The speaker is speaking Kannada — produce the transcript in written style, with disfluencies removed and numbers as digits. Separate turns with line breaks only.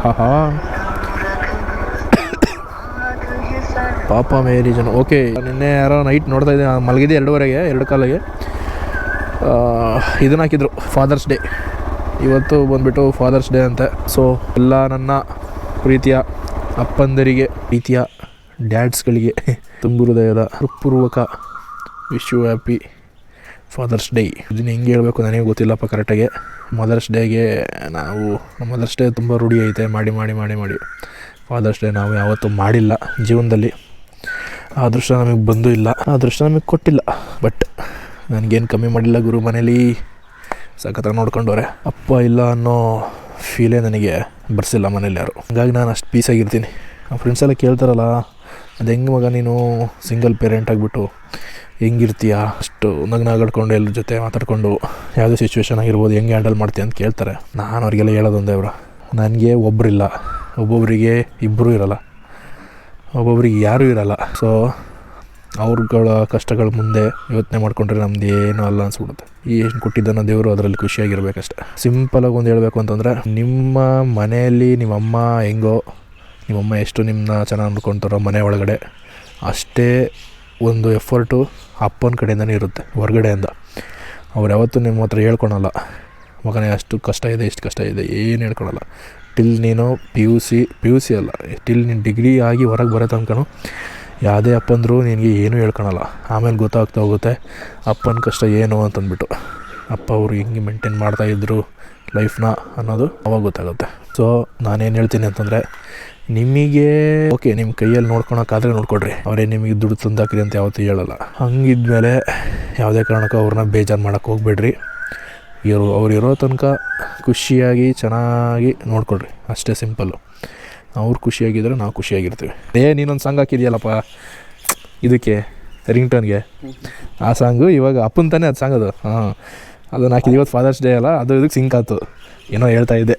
ಹಾ ಹಾ ಪಾಪ ಮೇರಿ ಜನ. ಓಕೆ, ನಿನ್ನೆ ಯಾರೋ ನೈಟ್ ನೋಡ್ತಾ ಇದ್ದೆ, ಮಲಗಿದ್ದೆ 2:30ಗೆ 2 ಕಾಲಿಗೆ. ಇದನ್ನು ಹಾಕಿದ್ರು, ಫಾದರ್ಸ್ ಡೇ. ಇವತ್ತು ಬಂದುಬಿಟ್ಟು ಫಾದರ್ಸ್ ಡೇ ಅಂತೆ. ಸೊ ಎಲ್ಲ ನನ್ನ ಪ್ರೀತಿಯ ಅಪ್ಪಂದರಿಗೆ, ಪ್ರೀತಿಯ ಡ್ಯಾಡ್ಸ್ಗಳಿಗೆ ತುಂಬ ಹೃದಯದ ಹೃತ್ಪೂರ್ವಕ wish you happy father's day. ಇದನ್ನು ಹೆಂಗೆ ಹೇಳಬೇಕು ನನಗೆ ಗೊತ್ತಿಲ್ಲಪ್ಪ ಕರೆಕ್ಟಾಗಿ. ಮದರ್ಸ್ ಡೇಗೆ ನಾವು ಮದರ್ಸ್ ಡೇ ತುಂಬ ರೂಢಿ ಐತೆ ಮಾಡಿ ಮಾಡಿ ಮಾಡಿ ಮಾಡಿ. ಫಾದರ್ಸ್ ಡೇ ನಾವು ಯಾವತ್ತೂ ಮಾಡಿಲ್ಲ ಜೀವನದಲ್ಲಿ. ಆ ಅದೃಷ್ಟ ನಮಗೆ ಬಂದೂ ಇಲ್ಲ, ಆ ಅದೃಷ್ಟ ನಮಗೆ ಕೊಟ್ಟಿಲ್ಲ. ಬಟ್ ನನಗೇನು ಕಮ್ಮಿ ಮಾಡಿಲ್ಲ ಗುರು. ಮನೇಲಿ ಸಖತ್ತಾಗಿ ನೋಡ್ಕೊಂಡವ್ರೆ. ಅಪ್ಪ ಇಲ್ಲ ಅನ್ನೋ ಫೀಲೇ ನನಗೆ ಬರ್ಸಿಲ್ಲ ಮನೇಲಿ ಯಾರು. ಹಾಗಾಗಿ ನಾನು ಅಷ್ಟು ಪೀಸಾಗಿರ್ತೀನಿ. ಆ ಫ್ರೆಂಡ್ಸ್ ಎಲ್ಲ ಕೇಳ್ತಾರಲ್ಲ, ಅದು ಹೆಂಗೆ ಮಗ ನೀನು ಸಿಂಗಲ್ ಪೇರೆಂಟ್ ಆಗಿಬಿಟ್ಟು ಹೆಂಗಿರ್ತೀಯ, ಅಷ್ಟು ನಗನಾಗಡ್ಕೊಂಡು ಎಲ್ಲರ ಜೊತೆ ಮಾತಾಡ್ಕೊಂಡು ಯಾವುದೇ ಸಿಚುವೇಶನ್ ಆಗಿರ್ಬೋದು ಹೆಂಗೆ ಹ್ಯಾಂಡಲ್ ಮಾಡ್ತೀಯ ಅಂತ ಕೇಳ್ತಾರೆ. ನಾನು ಅವ್ರಿಗೆಲ್ಲ ಹೇಳೋದೊಂದೇ, ಅವರು ನನಗೆ ಒಬ್ಬರಿಲ್ಲ, ಒಬ್ಬೊಬ್ಬರಿಗೆ ಇಬ್ಬರೂ ಇರೋಲ್ಲ, ಒಬ್ಬೊಬ್ರಿಗೆ ಯಾರೂ ಇರೋಲ್ಲ. ಸೊ ಅವ್ರಗಳ ಕಷ್ಟಗಳ ಮುಂದೆ ಯೋಚನೆ ಮಾಡಿಕೊಂಡ್ರೆ ನಮ್ದು ಏನೂ ಅಲ್ಲ ಅನಿಸ್ಬಿಡುತ್ತೆ. ಏನು ಕೊಟ್ಟಿದ್ದಾನೋ ದೇವರು, ಅದರಲ್ಲಿ ಖುಷಿಯಾಗಿರ್ಬೇಕಷ್ಟೆ. ಸಿಂಪಲಾಗಿ ಒಂದು ಹೇಳಬೇಕು ಅಂತಂದರೆ, ನಿಮ್ಮ ಮನೆಯಲ್ಲಿ ನಿಮ್ಮಮ್ಮ ಹೆಂಗೋ, ನಿಮ್ಮಮ್ಮ ಎಷ್ಟು ನಿಮ್ಮನ್ನ ಚೆನ್ನಾಗಿ ನೋಡ್ಕೊತಾರೋ ಮನೆ ಒಳಗಡೆ, ಅಷ್ಟೇ ಒಂದು ಎಫರ್ಟು ಅಪ್ಪನ ಕಡೆಯಿಂದನೇ ಇರುತ್ತೆ ಹೊರಗಡೆಯಿಂದ. ಅವ್ರು ಯಾವತ್ತೂ ನಿಮ್ಮ ಹತ್ರ ಹೇಳ್ಕೊಳಲ್ಲ, ಮಗನೇ ಅಷ್ಟು ಕಷ್ಟ ಇದೆ ಇಷ್ಟು ಕಷ್ಟ ಇದೆ, ಏನು ಹೇಳ್ಕೊಳಲ್ಲ. ಟಿಲ್ ನೀನು ಪಿ ಯು ಸಿ ಅಲ್ಲ, ಟಿಲ್ ನೀನು ಡಿಗ್ರಿ ಆಗಿ ಹೊರಗೆ ಬರೋ ತನಕನೂ ಯಾವುದೇ ಅಪ್ಪಂದರು ನಿನಗೆ ಏನೂ ಹೇಳ್ಕೊಳಲ್ಲ. ಆಮೇಲೆ ಗೊತ್ತಾಗ್ತಾ ಹೋಗುತ್ತೆ ಅಪ್ಪನ ಕಷ್ಟ ಏನು ಅಂತಂದ್ಬಿಟ್ಟು, ಅಪ್ಪ ಅವರು ಹೆಂಗೆ ಮೇಂಟೈನ್ ಮಾಡ್ತಾಯಿದ್ರು ಲೈಫ್ನ ಅನ್ನೋದು ಅವಾಗ ಗೊತ್ತಾಗುತ್ತೆ. ಸೊ ನಾನೇನು ಹೇಳ್ತೀನಿ ಅಂತಂದರೆ, ನಿಮಗೆ ಓಕೆ ನಿಮ್ಮ ಕೈಯಲ್ಲಿ ನೋಡ್ಕೊಳಕ್ಕಾದರೆ ನೋಡ್ಕೊಡ್ರಿ, ಅವರೇ ನಿಮಗೆ ದುಡ್ಡು ತಂದಾಕ್ರಿ ಅಂತ ಯಾವತ್ತೂ ಹೇಳಲ್ಲ. ಹಂಗಿದ್ಮೇಲೆ ಯಾವುದೇ ಕಾರಣಕ್ಕೂ ಅವ್ರನ್ನ ಬೇಜಾರು ಮಾಡೋಕ್ಕೆ ಹೋಗ್ಬೇಡ್ರಿ. ಅವ್ರು ಇರೋ ತನಕ ಖುಷಿಯಾಗಿ ಚೆನ್ನಾಗಿ ನೋಡ್ಕೊಡ್ರಿ, ಅಷ್ಟೇ ಸಿಂಪಲ್ಲು. ಅವ್ರು ಖುಷಿಯಾಗಿದ್ದರೆ ನಾವು ಖುಷಿಯಾಗಿರ್ತೀವಿ. ನೀನೊಂದು ಸಾಂಗ್ ಹಾಕಿದೆಯಲ್ಲಪ್ಪ ಇದಕ್ಕೆ ರಿಂಗ್ಟೋನ್ಗೆ, ಆ ಸಾಂಗು ಇವಾಗ ಅಪ್ಪನ ತಾನೇ ಅದು ಸಾಂಗ್ ಅದು. ಹಾಂ, ಅದನ್ನು ಹಾಕಿದ್ದು ಇವತ್ತು ಫಾದರ್ಸ್ ಡೇ ಅಲ್ಲ, ಅದು ಇದಕ್ಕೆ ಸಿಂಕ್ ಆಯ್ತು. ಏನೋ ಹೇಳ್ತಾ ಇದ್ದೆ.